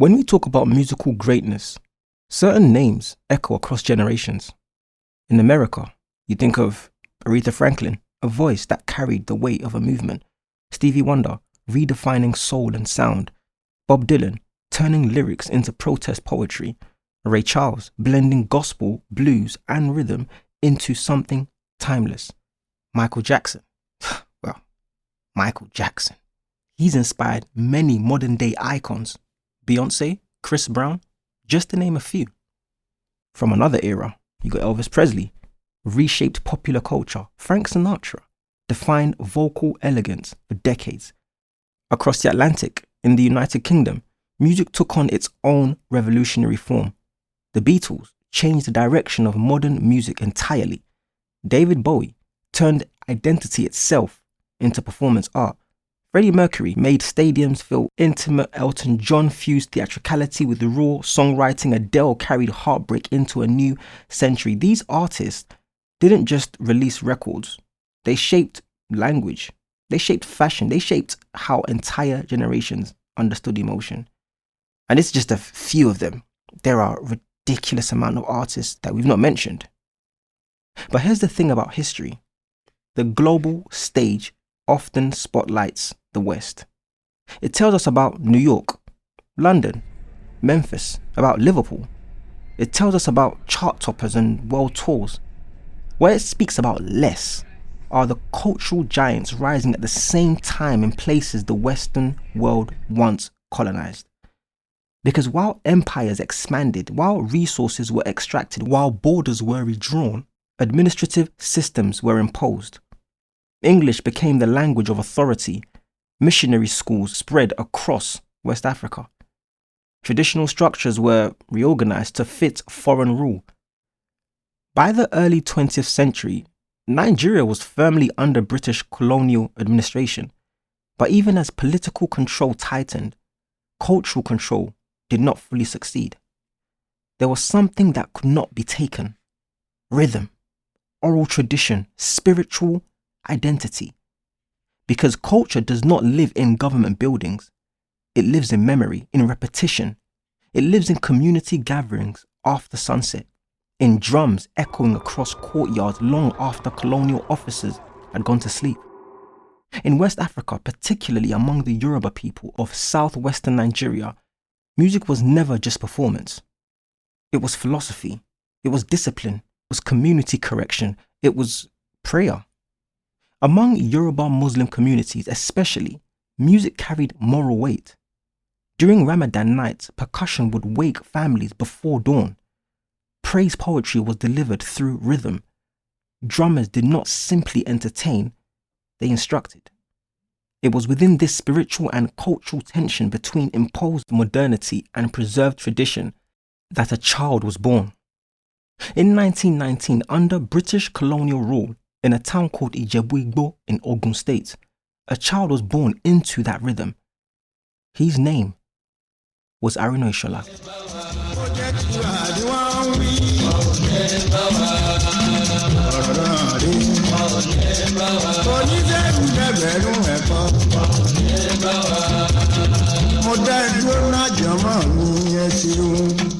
When we talk about musical greatness, certain names echo across generations. In America, you think of Aretha Franklin, a voice that carried the weight of a movement. Stevie Wonder, redefining soul and sound. Bob Dylan, turning lyrics into protest poetry. Ray Charles, blending gospel, blues, and rhythm into something timeless. Michael Jackson. Michael Jackson. He's inspired many modern-day icons. Beyoncé, Chris Brown, just to name a few. From another era, you got Elvis Presley, reshaped popular culture. Frank Sinatra defined vocal elegance for decades. Across the Atlantic, in the United Kingdom, music took on its own revolutionary form. The Beatles changed the direction of modern music entirely. David Bowie turned identity itself into performance art. Freddie Mercury made stadiums feel intimate. Elton John fused theatricality with raw songwriting. Adele carried heartbreak into a new century. These artists didn't just release records. They shaped language. They shaped fashion. They shaped how entire generations understood emotion. And it's just a few of them. There are a ridiculous amount of artists that we've not mentioned. But here's the thing about history. The global stage often spotlights the West. It tells us about New York, London, Memphis, about Liverpool. It tells us about chart toppers and world tours. Where it speaks about less are the cultural giants rising at the same time in places the Western world once colonized. Because while empires expanded, while resources were extracted, while borders were redrawn, administrative systems were imposed. English became the language of authority. Missionary schools spread across West Africa. Traditional structures were reorganized to fit foreign rule. By the early 20th century, Nigeria was firmly under British colonial administration. But even as political control tightened, cultural control did not fully succeed. There was something that could not be taken. Rhythm, oral tradition, spiritual identity. Because culture does not live in government buildings. It lives in memory, in repetition. It lives in community gatherings after sunset, in drums echoing across courtyards long after colonial officers had gone to sleep. In West Africa, particularly among the Yoruba people of southwestern Nigeria, music was never just performance. It was philosophy. It was discipline. It was community correction. It was prayer. Among Yoruba Muslim communities especially, music carried moral weight. During Ramadan nights, percussion would wake families before dawn. Praise poetry was delivered through rhythm. Drummers did not simply entertain, they instructed. It was within this spiritual and cultural tension between imposed modernity and preserved tradition that a child was born. In 1919, under British colonial rule, in a town called Ijebu-Igbo in Ogun State, a child was born into that rhythm. His name was Haruna Ishola. Mo dá dúró náà jọmọ mi yẹn sí o.